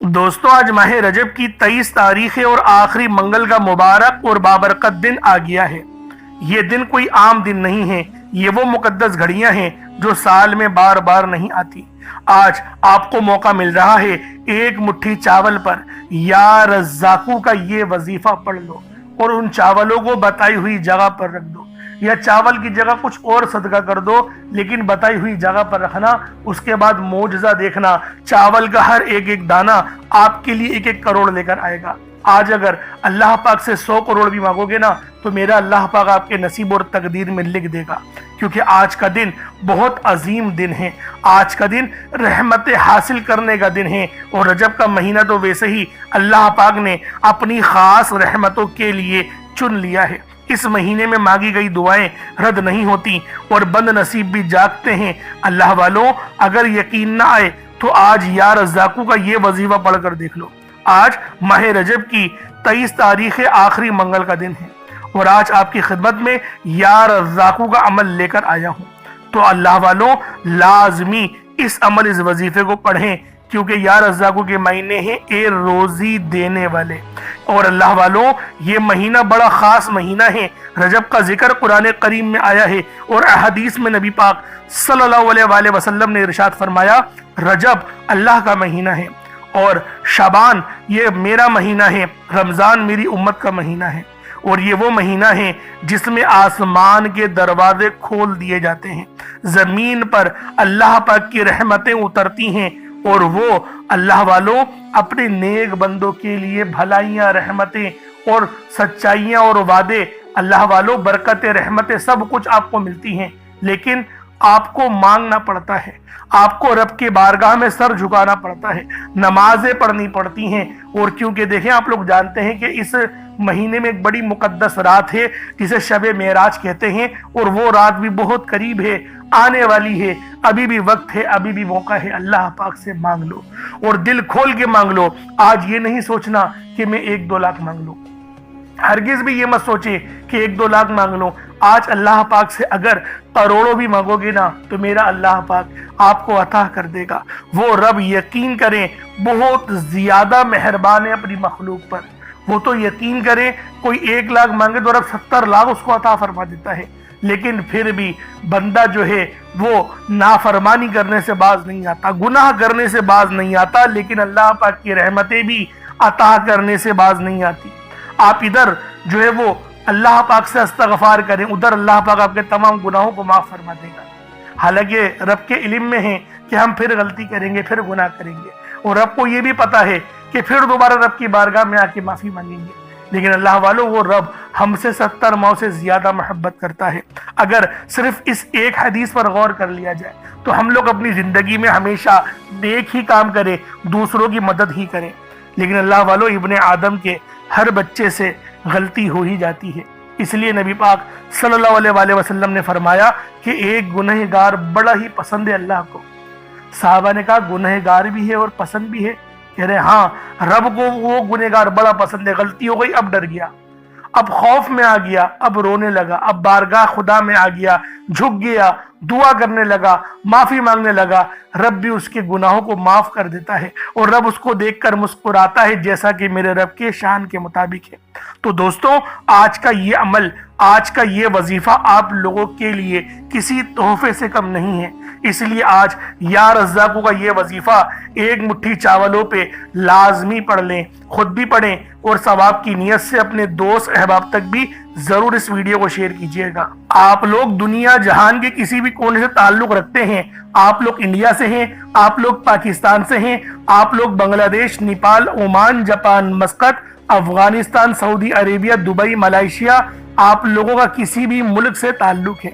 دوستو آج ماہ رجب کی 23 تاریخ ہے اور آخری منگل کا مبارک اور بابرکت دن آ گیا ہے۔ یہ دن کوئی عام دن نہیں ہے، یہ وہ مقدس گھڑیاں ہیں جو سال میں بار بار نہیں آتی۔ آج آپ کو موقع مل رہا ہے، ایک مٹھی چاول پر یا رزاقو کا یہ وظیفہ پڑھ لو اور ان چاولوں کو بتائی ہوئی جگہ پر رکھ دو، یا چاول کی جگہ کچھ اور صدقہ کر دو لیکن بتائی ہوئی جگہ پر رکھنا۔ اس کے بعد معجزہ دیکھنا، چاول کا ہر ایک ایک دانہ آپ کے لیے 1 کروڑ لے کر آئے گا۔ آج اگر اللہ پاک سے 100 کروڑ بھی مانگو گے نا تو میرا اللہ پاک آپ کے نصیب اور تقدیر میں لکھ دے گا، کیونکہ آج کا دن بہت عظیم دن ہے۔ آج کا دن رحمت حاصل کرنے کا دن ہے، اور رجب کا مہینہ تو ویسے ہی اللہ پاک نے اپنی خاص رحمتوں کے لیے چن لیا ہے۔ اس مہینے میں مانگی گئی دعائیں رد نہیں ہوتی اور بند نصیب بھی جاگتے ہیں۔ اللہ والوں، اگر یقین نہ آئے تو آج یا رزاقو کا یہ وظیفہ پڑھ کر دیکھ لو۔ آج ماہ رجب کی 23 تاریخ آخری منگل کا دن ہے، اور آج آپ کی خدمت میں یا رزاقو کا عمل لے کر آیا ہوں۔ تو اللہ والوں، لازمی اس وظیفے کو پڑھیں، کیونکہ یا رزاقو کے مہینے ہیں اے روزی دینے والے۔ اور اللہ والوں، یہ مہینہ بڑا خاص مہینہ ہے۔ رجب کا ذکر قرآن کریم میں آیا ہے، اور احادیث میں نبی پاک صلی اللہ علیہ وآلہ وسلم نے ارشاد فرمایا، رجب اللہ کا مہینہ ہے، اور شعبان یہ میرا مہینہ ہے، رمضان میری امت کا مہینہ ہے، اور یہ وہ مہینہ ہے جس میں آسمان کے دروازے کھول دیے جاتے ہیں، زمین پر اللہ پاک کی رحمتیں اترتی ہیں، اور وہ اللہ والوں اپنے نیک بندوں کے لیے بھلائیاں، رحمتیں اور سچائیاں اور وعدے، اللہ والوں برکتیں، رحمتیں سب کچھ آپ کو ملتی ہیں، لیکن آپ کو مانگنا پڑتا ہے، آپ کو رب کے بارگاہ میں سر جھکانا پڑتا ہے، نمازیں پڑھنی پڑتی ہیں۔ اور کیونکہ دیکھیں، آپ لوگ جانتے ہیں کہ اس مہینے میں ایک بڑی مقدس رات ہے جسے شب معراج کہتے ہیں، اور وہ رات بھی بہت قریب ہے، آنے والی ہے، ابھی بھی وقت ہے، ابھی بھی موقع ہے۔ اللہ پاک سے مانگ لو اور دل کھول کے مانگ لو۔ آج یہ نہیں سوچنا کہ میں 1-2 لاکھ مانگ لوں، ہرگز بھی یہ مت سوچے کہ 1-2 لاکھ مانگ لوں۔ آج اللہ پاک سے اگر کروڑوں بھی مانگو گے نا تو میرا اللہ پاک آپ کو عطا کر دے گا۔ وہ رب، یقین کریں، بہت زیادہ مہربان ہے اپنی مخلوق پر۔ وہ تو یقین کریں، کوئی 1 لاکھ مانگے تو رب 70 لاکھ اس کو عطا فرما دیتا ہے، لیکن پھر بھی بندہ جو ہے وہ نافرمانی کرنے سے باز نہیں آتا، گناہ کرنے سے باز نہیں آتا، لیکن اللہ پاک کی رحمتیں بھی عطا کرنے سے باز نہیں آتی۔ آپ ادھر جو ہے وہ اللہ پاک سے استغفار کریں، ادھر اللہ پاک آپ کے تمام گناہوں کو معاف فرما دے گا۔ حالانکہ رب کے علم میں ہے کہ ہم پھر غلطی کریں گے، پھر گناہ کریں گے، اور رب کو یہ بھی پتا ہے کہ پھر دوبارہ رب کی بارگاہ میں آ کے معافی مانگیں گے، لیکن اللہ والوں، وہ رب ہم سے 70 ماؤں سے زیادہ محبت کرتا ہے۔ اگر صرف اس ایک حدیث پر غور کر لیا جائے تو ہم لوگ اپنی زندگی میں ہمیشہ نیک ہی کام کریں، دوسروں کی مدد ہی کریں، لیکن اللہ والوں، ابن آدم کے ہر بچے سے غلطی ہو ہی جاتی ہے۔ اس لیے نبی پاک صلی اللہ علیہ وآلہ وسلم نے فرمایا کہ ایک گنہگار بڑا ہی پسند ہے اللہ کو۔ صحابہ نے کہا، گنہگار بھی ہے اور پسند بھی ہے؟ کہہ رہے ہاں، رب کو وہ گنہگار بڑا پسند ہے۔ غلطی ہو گئی، اب ڈر گیا، اب خوف میں آ گیا، اب رونے لگا، اب بارگاہ خدا میں آ گیا، جھک گیا، دعا کرنے لگا، معافی مانگنے لگا۔ رب بھی اس کے گناہوں کو معاف کر دیتا ہے، اور رب اس کو دیکھ کر مسکراتا ہے، جیسا کہ میرے رب کے شان کے مطابق ہے۔ تو دوستوں، آج کا یہ عمل، آج کا یہ وظیفہ آپ لوگوں کے لیے کسی تحفے سے کم نہیں ہے۔ اس لیے آج یا رزاقو کا یہ وظیفہ 1 مٹھی چاولوں پہ لازمی پڑھ لیں، خود بھی پڑھیں، اور ثواب کی نیت سے اپنے دوست احباب تک بھی ضرور اس ویڈیو کو شیئر کیجیے گا۔ آپ لوگ دنیا جہان کے کسی بھی کونے سے تعلق رکھتے ہیں، آپ لوگ انڈیا سے ہیں، آپ لوگ پاکستان سے ہیں، آپ لوگ Bangladesh, Nepal, Oman, Japan, Muscat, Afghanistan, Saudi Arabia, Dubai, Malaysia, آپ لوگوں کا کسی بھی ملک سے تعلق ہے،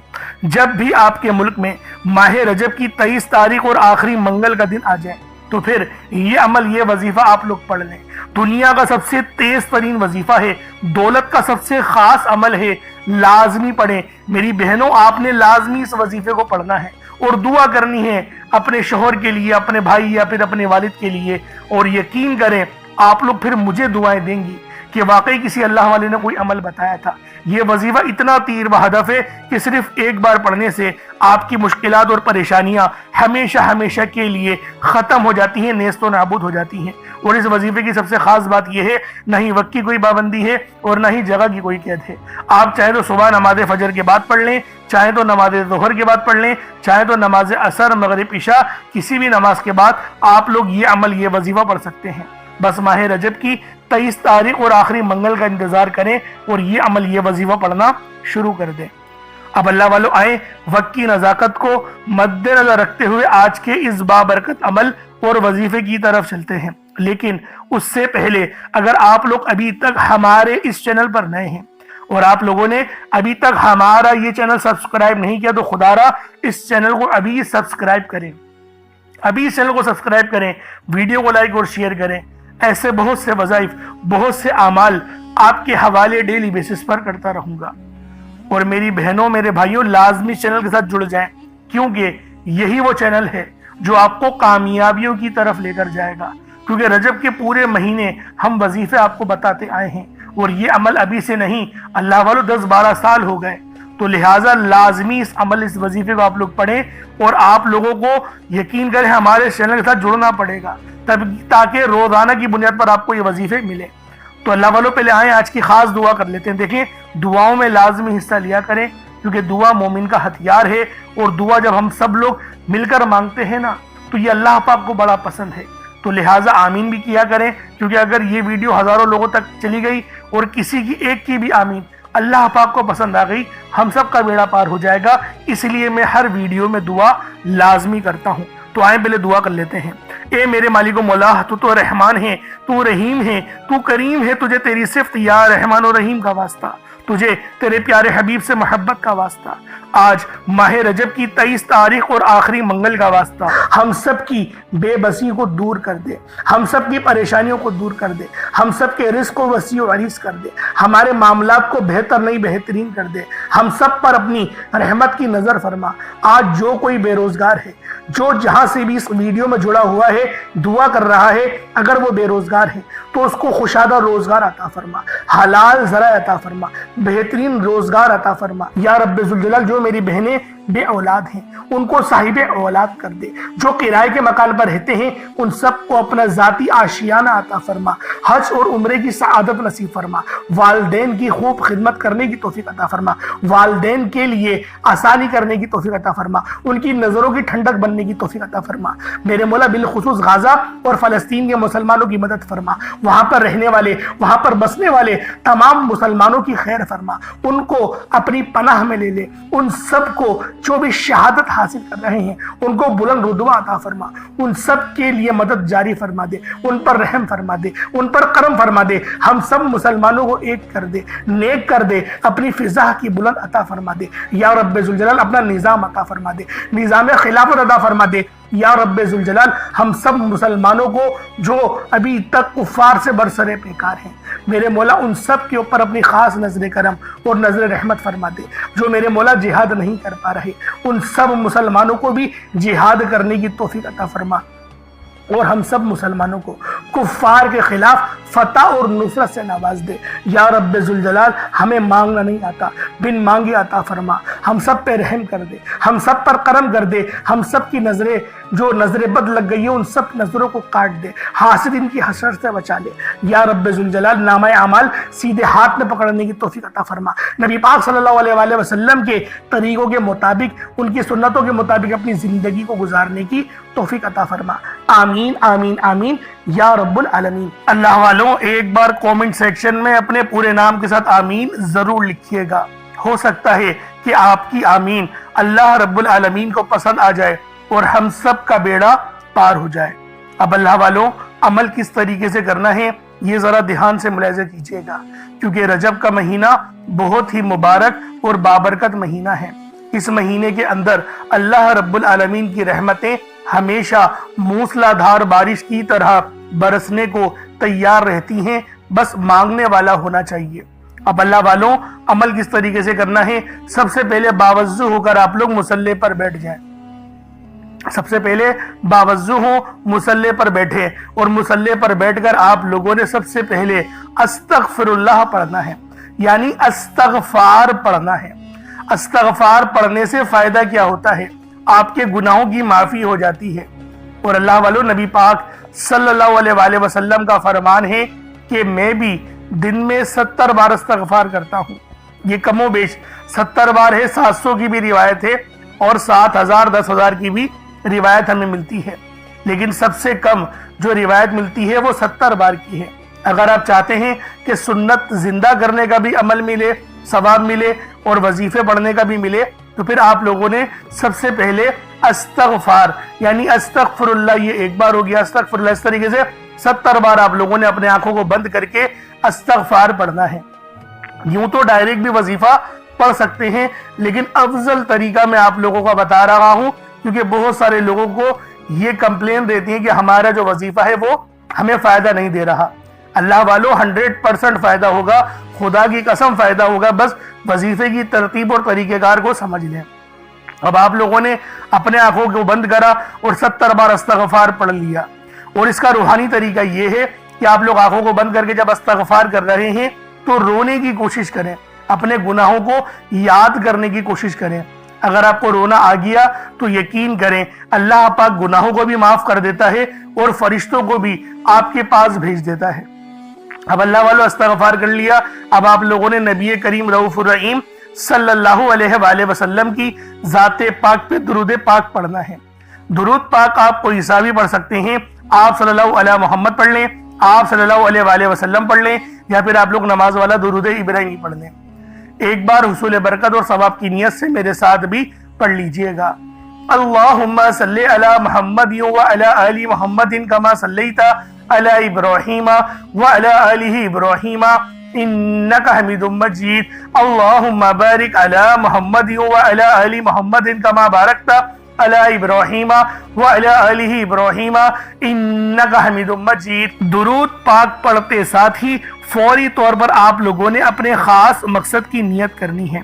جب بھی آپ کے ملک میں ماہ رجب کی 23 تاریخ اور آخری منگل کا دن آ جائے تو پھر یہ عمل، یہ وظیفہ آپ لوگ پڑھ لیں۔ دنیا کا سب سے تیز ترین وظیفہ ہے، دولت کا سب سے خاص عمل ہے، لازمی پڑھیں میری بہنوں۔ آپ نے لازمی اس وظیفے کو پڑھنا ہے اور دعا کرنی ہے اپنے شوہر کے لیے، اپنے بھائی یا پھر اپنے والد کے لیے، اور یقین کریں آپ لوگ پھر مجھے دعائیں دیں گی کہ واقعی کسی اللہ والے نے کوئی عمل بتایا تھا۔ یہ وظیفہ اتنا تیر و ہدف ہے کہ صرف ایک بار پڑھنے سے آپ کی مشکلات اور پریشانیاں ہمیشہ ہمیشہ کے لیے ختم ہو جاتی ہیں، نیست و نابود ہو جاتی ہیں۔ اور اس وظیفے کی سب سے خاص بات یہ ہے، نہ ہی وقت کی کوئی پابندی ہے اور نہ ہی جگہ کی کوئی قید ہے۔ آپ چاہے تو صبح نماز فجر کے بعد پڑھ لیں، چاہے تو نماز ظہر کے بعد پڑھ لیں، چاہے تو نماز عصر، مغرب، عشاء، کسی بھی نماز کے بعد آپ لوگ یہ عمل، یہ وظیفہ پڑھ سکتے ہیں۔ بس ماہ رجب کی 23 تاریخ اور آخری منگل کا انتظار کریں اور یہ عمل، یہ وظیفہ پڑھنا شروع کر دیں۔ اب اللہ والوں آئیں وقت کی نزاکت کو مد نظر رکھتے ہوئے آج کے اس بابرکت عمل اور وظیفے کی طرف چلتے ہیں۔ لیکن اس سے پہلے اگر آپ لوگ ابھی تک ہمارے اس چینل پر نئے ہیں اور آپ لوگوں نے ابھی تک ہمارا یہ چینل سبسکرائب نہیں کیا تو خدا را اس چینل کو ابھی سبسکرائب کریں، ابھی اس چینل کو سبسکرائب کریں، ویڈیو کو لائک اور شیئر کریں۔ ایسے بہت سے وظائف، بہت سے اعمال آپ کے حوالے ڈیلی بیسس پر کرتا رہوں گا۔ اور میری بہنوں، میرے بھائیوں، لازمی چینل کے ساتھ جڑ جائیں، کیونکہ یہی وہ چینل ہے جو آپ کو کامیابیوں کی طرف لے کر جائے گا۔ کیونکہ رجب کے پورے مہینے ہم وظیفے آپ کو بتاتے آئے ہیں اور یہ عمل ابھی سے نہیں، اللہ والوں 10-12 سال ہو گئے، تو لہٰذا لازمی اس عمل، اس وظیفے کو آپ لوگ پڑھیں اور آپ لوگوں کو یقین کریں ہمارے چینل کے ساتھ جڑنا پڑے گا تاکہ روزانہ کی بنیاد پر آپ کو یہ وظیفے ملے۔ تو اللہ والوں پہلے آئیں آج کی خاص دعا کر لیتے ہیں۔ دیکھیں دعاؤں میں لازمی حصہ لیا کریں، کیونکہ دعا مومن کا ہتھیار ہے اور دعا جب ہم سب لوگ مل کر مانگتے ہیں نا تو یہ اللہ پاک کو بڑا پسند ہے۔ تو لہٰذا آمین بھی کیا کریں، کیونکہ اگر یہ ویڈیو ہزاروں لوگوں تک چلی گئی اور کسی کی ایک کی بھی آمین اللہ پاک کو پسند آ گئی، ہم سب کا بیڑا پار ہو جائے گا۔ اس لیے میں ہر ویڈیو میں دعا لازمی کرتا ہوں۔ تو آئیں پہلے دعا کر لیتے ہیں۔ اے میرے مالک و مولا، تو رحمان ہے، تو رحیم ہے، تو کریم ہے، تجھے تیری صفت یا رحمان و رحیم کا واسطہ، تجھے تیرے پیارے حبیب سے محبت کا واسطہ، آج ماہ رجب کی 23 تاریخ اور آخری منگل کا واسطہ، ہم سب کی بے بسی کو دور کر دے، ہم سب کی پریشانیوں کو دور کر دے، ہم سب کے رزق کو وسیع و عریض کر دے، ہمارے معاملات کو بہتر نہیں بہترین کر دے، ہم سب پر اپنی رحمت کی نظر فرما۔ آج جو کوئی بے روزگار ہے، جو جہاں سے بھی اس ویڈیو میں جڑا ہوا ہے، دعا کر رہا ہے، اگر وہ بے روزگار ہے تو اس کو خوشادہ روزگار عطا فرما، حلال ذرائع عطا فرما، بہترین روزگار عطا فرما۔ یا رب ذوالجلال، جو میری بہنیں بے اولاد ہیں ان کو صاحب اولاد کر دے، جو کرائے کے مکان پر رہتے ہیں ان سب کو اپنا ذاتی آشیانہ عطا فرما، حج اور عمرے کی سعادت نصیب فرما، والدین کی خوب خدمت کرنے کی توفیق عطا فرما، والدین کے لیے آسانی کرنے کی توفیق عطا فرما، ان کی نظروں کی ٹھنڈک بننے کی توفیق عطا فرما۔ میرے مولا بالخصوص غزہ اور فلسطین کے مسلمانوں کی مدد فرما، وہاں پر رہنے والے، وہاں پر بسنے والے تمام مسلمانوں کی خیر فرما، ان کو اپنی پناہ میں لے لے، ان سب کو جو بھی شہادت حاصل کر رہے ہیں ان کو بلند رتبہ عطا فرما، ان سب کے لیے مدد جاری فرما دے، ان پر رحم فرما دے، ان پر کرم فرما دے، ہم سب مسلمانوں کو ایک کر دے، نیک کر دے، اپنی فضا کی بلند عطا فرما دے۔ یا رب ذوالجلال اپنا نظام عطا فرما دے، نظام خلافت عطا فرما دے۔ یا رب ذوالجلال ہم سب مسلمانوں کو جو ابھی تک کفار سے برسرے پیکار ہیں، میرے مولا ان سب کے اوپر اپنی خاص نظر کرم اور نظر رحمت فرما دے۔ جو میرے مولا جہاد نہیں کر پا رہے ان سب مسلمانوں کو بھی جہاد کرنے کی توفیق عطا فرما، اور ہم سب مسلمانوں کو کفار کے خلاف فتح اور نصرت سے نواز دے۔ یا رب ذوالجلال ہمیں مانگنا نہیں آتا، بن مانگے عطا فرما، ہم سب پہ رحم کر دے، ہم سب پر کرم کر دے، ہم سب کی نظریں جو نظر بد لگ گئی ہیں ان سب نظروں کو کاٹ دے، حاسد ان کی حسرت سے بچا لے۔ یا رب ذوالجلال نامہ اعمال سیدھے ہاتھ میں پکڑنے کی توفیق عطا فرما، نبی پاک صلی اللہ علیہ وآلہ وسلم کے طریقوں کے مطابق، ان کی سنتوں کے مطابق اپنی زندگی کو گزارنے کی توفیق عطا فرما۔ آمین آمین آمین یا رب العالمین۔ اللہ والوں ایک بار کومنٹ سیکشن میں اپنے پورے نام کے ساتھ آمین ضرور لکھیے گا، ہو سکتا ہے کہ آپ کی آمین اللہ رب العالمین کو پسند آ جائے اور ہم سب کا بیڑا پار ہو جائے۔ اب اللہ والوں عمل کس طریقے سے کرنا ہے یہ ذرا دھیان سے ملاحظہ کیجیے گا، کیونکہ رجب کا مہینہ بہت ہی مبارک اور بابرکت مہینہ ہے۔ اس مہینے کے اندر اللہ رب العالمین کی رحمتیں ہمیشہ موسلا دھار بارش کی طرح برسنے کو تیار رہتی ہیں، بس مانگنے والا ہونا چاہیے۔ اب اللہ والوں عمل کس طریقے سے کرنا ہے، سب سے پہلے باوضو ہو کر آپ لوگ مصلی پر بیٹھ جائیں۔ سب سے پہلے باوضو ہو، مصلے پر بیٹھے، اور مصلے پر بیٹھ کر آپ لوگوں نے سب سے پہلے استغفر اللہ پڑھنا ہے، یعنی استغفار پڑھنا ہے۔ استغفار پڑھنے سے فائدہ کیا ہوتا ہے؟ آپ کے گناہوں کی معافی ہو جاتی ہے۔ اور اللہ والو، نبی پاک صلی اللہ علیہ وآلہ وسلم کا فرمان ہے کہ میں بھی دن میں 70 بار استغفار کرتا ہوں۔ یہ کم و بیش 70 بار ہے، 700 کی بھی روایت ہے اور 7000 10,000 کی بھی روایت ہمیں ملتی ہے، لیکن سب سے کم جو روایت ملتی ہے وہ 70 بار کی ہے۔ اگر آپ چاہتے ہیں کہ سنت زندہ کرنے کا بھی عمل ملے، ثواب ملے اور وظیفے پڑھنے کا بھی ملے، تو پھر آپ لوگوں نے سب سے پہلے استغفار یعنی استغفر اللہ، یہ ایک بار ہو گیا استغفر اللہ، اس طریقے سے 70 بار آپ لوگوں نے اپنے آنکھوں کو بند کر کے استغفار پڑھنا ہے۔ یوں تو ڈائریکٹ بھی وظیفہ پڑھ سکتے ہیں، لیکن افضل طریقہ میں آپ لوگوں کو بتا رہا ہوں، کیونکہ بہت سارے لوگوں کو یہ کمپلین دیتی ہیں کہ ہمارا جو وظیفہ ہے وہ ہمیں فائدہ نہیں دے رہا۔ اللہ والو 100% فائدہ ہوگا، خدا کی قسم فائدہ ہوگا، بس وظیفے کی ترتیب اور طریقہ کار کو سمجھ لیں۔ اب آپ لوگوں نے اپنے آنکھوں کو بند کرا اور 70 بار استغفار پڑھ لیا، اور اس کا روحانی طریقہ یہ ہے کہ آپ لوگ آنکھوں کو بند کر کے جب استغفار کر رہے ہیں تو رونے کی کوشش کریں، اپنے گناہوں کو یاد کرنے کی کوشش کریں۔ اگر آپ کو رونا آ گیا تو یقین کریں اللہ پاک گناہوں کو بھی معاف کر دیتا ہے اور فرشتوں کو بھی آپ کے پاس بھیج دیتا ہے۔ اب اللہ والو استغفار کر لیا، اب آپ لوگوں نے نبی کریم رؤوف الرحیم صلی اللہ علیہ وآلہ وسلم کی ذات پاک پہ درود پاک پڑھنا ہے۔ درود پاک آپ کوئی سا بھی پڑھ سکتے ہیں، آپ صلی اللہ علیہ محمد پڑھ لیں، آپ صلی اللہ علیہ وآلہ وسلم پڑھ لیں، یا پھر آپ لوگ نماز والا درود ابراہیمی پڑھ لیں۔ ایک بار حصول برکت اور ثواب کی نیت سے میرے ساتھ بھی پڑھ لیجئے گا۔ اللہم صلی علی محمد وعلی آل محمد کما صلیت علی ابراہیم وعلی آل ابراہیم انک حمید مجید۔ اللہم بارک علی محمد وعلی آل محمد کما بارکت علی ابراہیم وعلی آل ابراہیم انک حمید مجید۔ درود پاک پڑھتے ساتھ ہی فوری طور پر آپ لوگوں نے اپنے خاص مقصد کی نیت کرنی ہے۔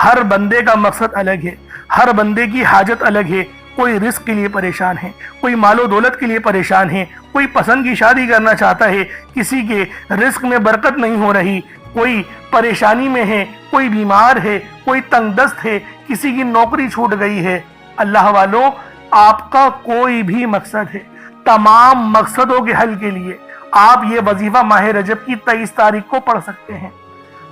ہر بندے کا مقصد الگ ہے، ہر بندے کی حاجت الگ ہے۔ کوئی رزق کے لیے پریشان ہے، کوئی مال و دولت کے لیے پریشان ہے، کوئی پسند کی شادی کرنا چاہتا ہے، کسی کے رزق میں برکت نہیں ہو رہی، کوئی پریشانی میں ہے، کوئی بیمار ہے، کوئی تنگ دست ہے، کسی کی نوکری چھوٹ گئی ہے۔ اللہ والوں، آپ کا کوئی بھی مقصد ہے، تمام مقصدوں کے حل کے لیے آپ یہ وظیفہ ماہ رجب کی 23 تاریخ کو پڑھ سکتے ہیں۔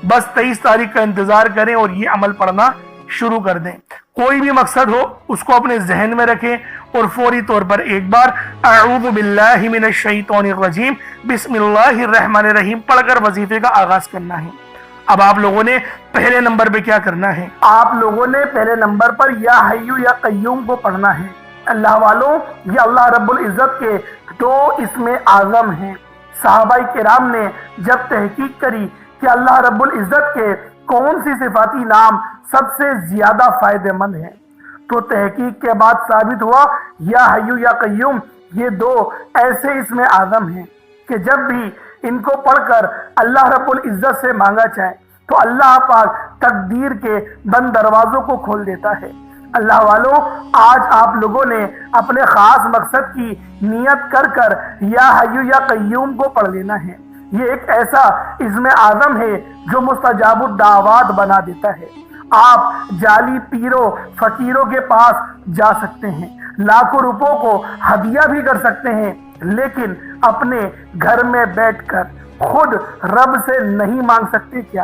بس 23 تاریخ کا انتظار کریں اور یہ عمل پڑھنا شروع کر دیں۔ کوئی بھی مقصد ہو اس کو اپنے ذہن میں رکھیں اور فوری طور پر ایک بار اعوذ باللہ من الشیطان الرجیم بسم اللہ الرحمن الرحیم پڑھ کر وظیفے کا آغاز کرنا ہے۔ اب آپ لوگوں نے پہلے نمبر پہ کیا کرنا ہے؟ آپ لوگوں نے پہلے نمبر پر یا حیو یا قیوم کو پڑھنا ہے۔ اللہ والوں، یہ اللہ رب العزت کے 2 اسم اعظم ہیں۔ صحابہ کرام نے جب تحقیق کری کہ اللہ رب العزت کے کون سی صفاتی نام سب سے زیادہ فائدہ مند ہیں، تو تحقیق کے بعد ثابت ہوا یا حیو یا قیوم یہ 2 ایسے اسم اعظم ہیں کہ جب بھی ان کو پڑھ کر اللہ رب العزت سے مانگا جائے تو اللہ پاک تقدیر کے بند دروازوں کو کھول دیتا ہے۔ اللہ والوں، آج آپ لوگوں نے اپنے خاص مقصد کی نیت کر کر یا حیو یا قیوم کو پڑھ لینا ہے۔ یہ ایک ایسا اسم اعظم ہے جو مستجاب الدعوات بنا دیتا ہے۔ آپ جعلی پیروں فقیروں کے پاس جا سکتے ہیں، لاکھوں روپوں کو ہدیہ بھی کر سکتے ہیں، لیکن اپنے گھر میں بیٹھ کر خود رب سے نہیں مانگ سکتے کیا؟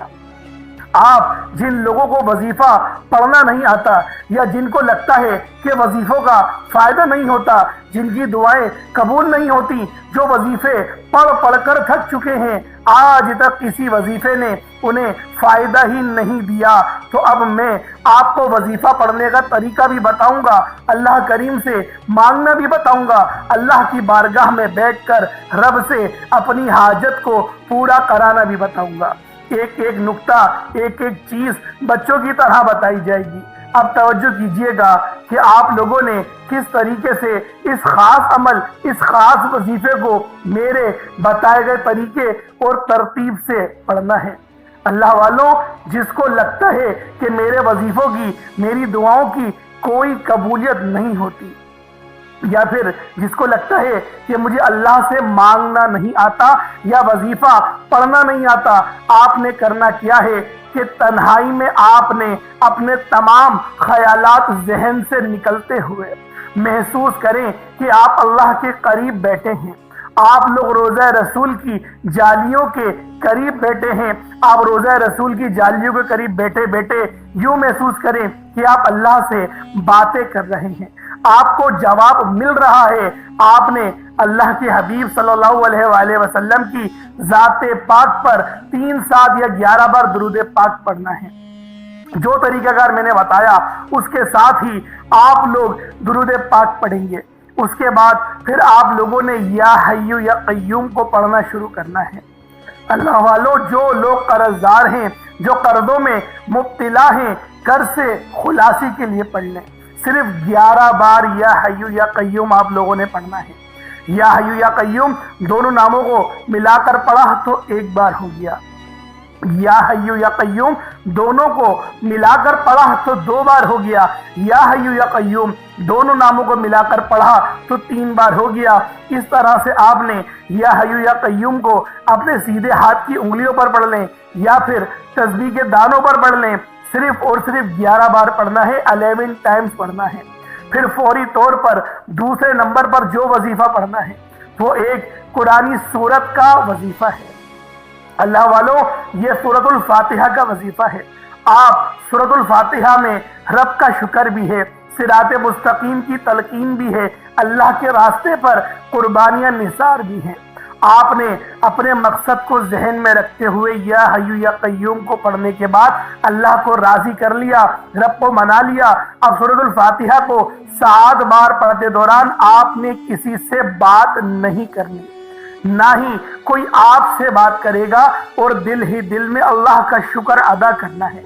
آپ جن لوگوں کو وظیفہ پڑھنا نہیں آتا یا جن کو لگتا ہے کہ وظیفوں کا فائدہ نہیں ہوتا، جن کی دعائیں قبول نہیں ہوتی، جو وظیفے پڑھ کر تھک چکے ہیں، آج تک کسی وظیفے نے انہیں فائدہ ہی نہیں دیا، تو اب میں آپ کو وظیفہ پڑھنے کا طریقہ بھی بتاؤں گا، اللہ کریم سے مانگنا بھی بتاؤں گا، اللہ کی بارگاہ میں بیٹھ کر رب سے اپنی حاجت کو پورا کرانا بھی بتاؤں گا۔ ایک ایک نقطہ، ایک ایک چیز بچوں کی طرح بتائی جائے گی۔ اب توجہ کیجئے گا کہ آپ لوگوں نے کس طریقے سے اس خاص عمل، اس خاص وظیفے کو میرے بتائے گئے طریقے اور ترتیب سے پڑھنا ہے۔ اللہ والوں، جس کو لگتا ہے کہ میرے وظیفوں کی، میری دعاؤں کی کوئی قبولیت نہیں ہوتی، یا پھر جس کو لگتا ہے کہ مجھے اللہ سے مانگنا نہیں آتا یا وظیفہ پڑھنا نہیں آتا، آپ نے کرنا کیا ہے کہ تنہائی میں آپ نے اپنے تمام خیالات ذہن سے نکلتے ہوئے محسوس کریں کہ آپ اللہ کے قریب بیٹھے ہیں، آپ لوگ روضہ رسول کی جالیوں کے قریب بیٹھے ہیں، آپ روضہ رسول کی جالیوں کے قریب بیٹھے بیٹھے یوں محسوس کریں کہ آپ اللہ سے باتیں کر رہے ہیں، آپ کو جواب مل رہا ہے، آپ نے اللہ کے حبیب صلی اللہ علیہ وآلہ وسلم کی ذات پاک پر 3 7 یا 11 بار درود پاک پڑھنا ہے۔ جو طریقہ کار میں نے بتایا اس کے ساتھ ہی آپ لوگ درود پاک پڑھیں گے، اس کے بعد پھر آپ لوگوں نے یا حیو یا قیوم کو پڑھنا شروع کرنا ہے۔ اللہ والو، جو لوگ قرض دار ہیں، جو قرضوں میں مبتلا ہیں، قرض سے خلاصی کے لیے پڑھ لیں، صرف 11 بار یا حیو یا قیوم آپ لوگوں نے پڑھنا ہے۔ یا حیو یا قیوم دونوں ناموں کو ملا کر پڑھا تو 1 بار ہو گیا، یا حیو یا قیوم دونوں کو ملا کر پڑھا تو 2 بار ہو گیا، یا حیو یا قیوم دونوں ناموں کو ملا کر پڑھا تو 3 بار ہو گیا۔ اس طرح سے آپ نے یا حیو یا قیوم کو اپنے سیدھے ہاتھ کی انگلیوں پر پڑھ لیں یا پھر تسبیح کے دانوں پر پڑھ لیں، صرف اور صرف 11 بار پڑھنا ہے، 11 ٹائمز پڑھنا ہے۔ پھر فوری طور پر دوسرے نمبر پر جو وظیفہ پڑھنا ہے وہ ایک قرآنی سورت کا وظیفہ ہے۔ اللہ والو، یہ سورۃ الفاتحہ کا وظیفہ ہے۔ آپ سورۃ الفاتحہ میں رب کا شکر بھی ہے، صراط مستقیم کی تلقین بھی ہے، اللہ کے راستے پر قربانیاں نثار بھی ہیں۔ آپ نے اپنے مقصد کو ذہن میں رکھتے ہوئے یا حیو یا قیوم کو پڑھنے کے بعد اللہ کو راضی کر لیا، رب کو منا لیا۔ اب سورۃ الفاتحہ کو 7 بار پڑھتے دوران آپ نے کسی سے بات نہیں کرنی، نہ ہی کوئی آپ سے بات کرے گا، اور دل ہی دل میں اللہ کا شکر ادا کرنا ہے۔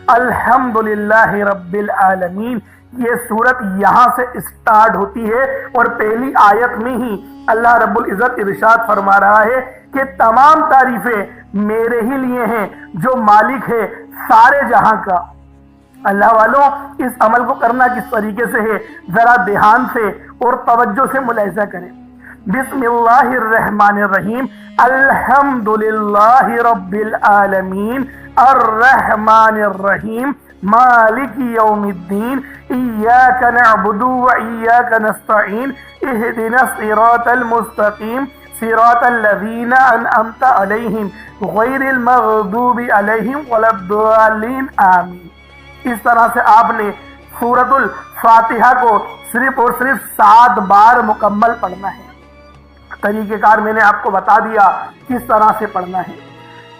الحمدللہ رب العالمین، یہ سورت یہاں سے اسٹارٹ ہوتی ہے اور پہلی آیت میں ہی اللہ رب العزت ارشاد فرما رہا ہے کہ تمام تعریفیں میرے ہی لیے ہیں جو مالک ہے سارے جہاں کا۔ اللہ والوں، اس عمل کو کرنا کس طریقے سے ہے ذرا دھیان سے اور توجہ سے ملاحظہ کریں۔ بسم اللہ الرحمن الرحیم، الحمدللہ رب العالمین، الرحمن الرحیم، مالک یوم الدین، ایاک نعبد و ایاک نستعین، اہدنا الصراط المستقیم، صراط الذین انعمت علیہم غیر المغضوب علیہم ولا الضالین، آمین۔ اس طرح سے آپ نے سورۃ الفاتحہ کو صرف اور صرف 7 بار مکمل پڑھنا ہے۔ طریقہ کار میں نے آپ کو بتا دیا کس طرح سے پڑھنا ہے،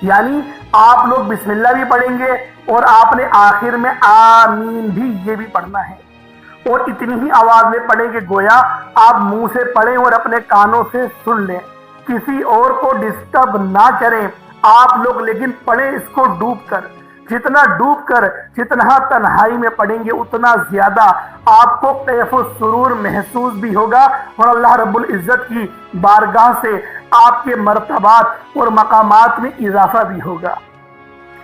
یعنی آپ لوگ بسم اللہ بھی پڑھیں گے اور آپ نے آخر میں آمین بھی یہ بھی پڑھنا ہے، اور اتنی ہی آواز میں پڑھیں کہ گویا آپ منہ سے پڑھیں اور اپنے کانوں سے سن لیں، کسی اور کو ڈسٹرب نہ کریں آپ لوگ، لیکن پڑھیں اس کو ڈوب کر۔ جتنا ڈوب کر، جتنا تنہائی میں پڑھیں گے اتنا زیادہ آپ کو کیف و سرور محسوس بھی ہوگا، اور اللہ رب العزت کی بارگاہ سے آپ کے مرتبات اور مقامات میں اضافہ بھی ہوگا۔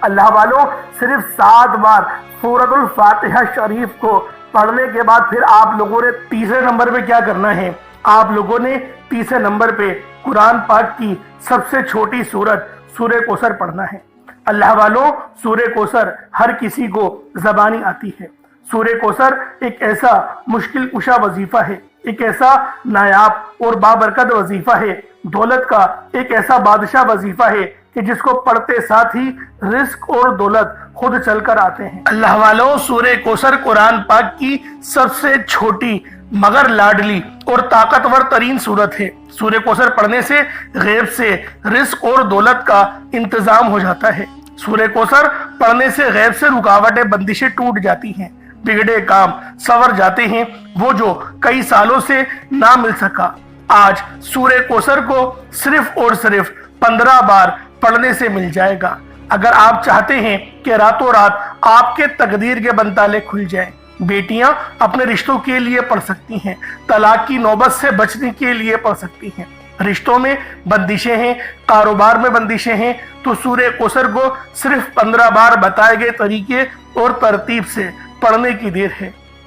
اللہ والوں، صرف 7 بار سورۃ الفاتحہ شریف کو پڑھنے کے بعد پھر آپ لوگوں نے تیسرے نمبر پہ کیا کرنا ہے؟ آپ لوگوں نے تیسرے نمبر پہ قرآن پاک کی سب سے چھوٹی سورت سورہ کوثر پڑھنا ہے۔ اللہ والوں، سورہ کوثر ہر کسی کو زبانی آتی ہے۔ سورہ کوثر ایک ایسا مشکل کشا وظیفہ ہے، ایک ایسا نایاب اور بابرکت وظیفہ ہے، دولت کا ایک ایسا بادشاہ وظیفہ ہے کہ جس کو پڑھتے ساتھ ہی رزق اور دولت خود چل کر آتے ہیں۔ اللہ والوں، سورہ کوثر قرآن پاک کی سب سے چھوٹی مگر لاڈلی اور طاقتور ترین سورت ہے۔ سورہ کوثر پڑھنے سے غیب سے رزق اور دولت کا انتظام ہو جاتا ہے۔ سورہ کوثر پڑھنے سے غیب سے رکاوٹیں بندشیں ٹوٹ جاتی ہیں، بگڑے کام سنور جاتے ہیں، وہ جو کئی سالوں سے نہ مل سکا آج سورہ کوثر کو صرف اور صرف 15 بار پڑھنے سے مل جائے گا۔ اگر آپ چاہتے ہیں کہ راتوں رات آپ کے تقدیر کے بنتالے کھل جائیں، بیٹیاں اپنے رشتوں کے لیے پڑھ سکتی ہیں، طلاق کی نوبت سے بچنے کے لیے پڑھ سکتی ہیں، رشتوں میں بندشیں ہیں، کاروبار میں بندشیں ہیں، تو سورہ کوثر کو صرف 15 بار بتائے گئے طریقے اور ترتیب سے پڑھنے کی دیر ہے۔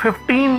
15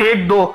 1, 2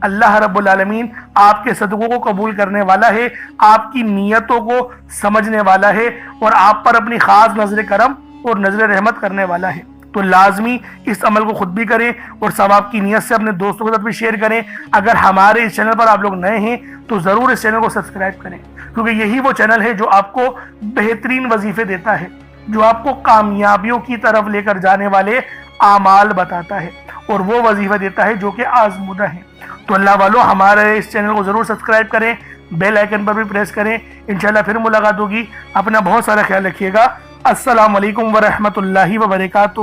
اللہ رب العالمین آپ کے صدقوں کو قبول کرنے والا ہے، آپ کی نیتوں کو سمجھنے والا ہے اور آپ پر اپنی خاص نظر کرم اور نظر رحمت کرنے والا ہے۔ تو لازمی اس عمل کو خود بھی کریں اور ثواب کی نیت سے اپنے دوستوں کے ساتھ بھی شیئر کریں۔ اگر ہمارے اس چینل پر آپ لوگ نئے ہیں تو ضرور اس چینل کو سبسکرائب کریں، کیونکہ یہی وہ چینل ہے جو آپ کو بہترین وظیفے دیتا ہے، جو آپ کو کامیابیوں کی طرف لے کر جانے والے اعمال بتاتا ہے اور وہ وظیفہ دیتا ہے جو کہ آزمودہ ہے۔ تو اللہ والو ہمارے اس چینل کو ضرور سبسکرائب کریں، بیل آئیکن پر بھی پریس کریں۔ انشاءاللہ پھر ملاقات ہوگی، اپنا بہت سارا خیال رکھیے گا۔ السلام علیکم ورحمۃ اللہ وبرکاتہ۔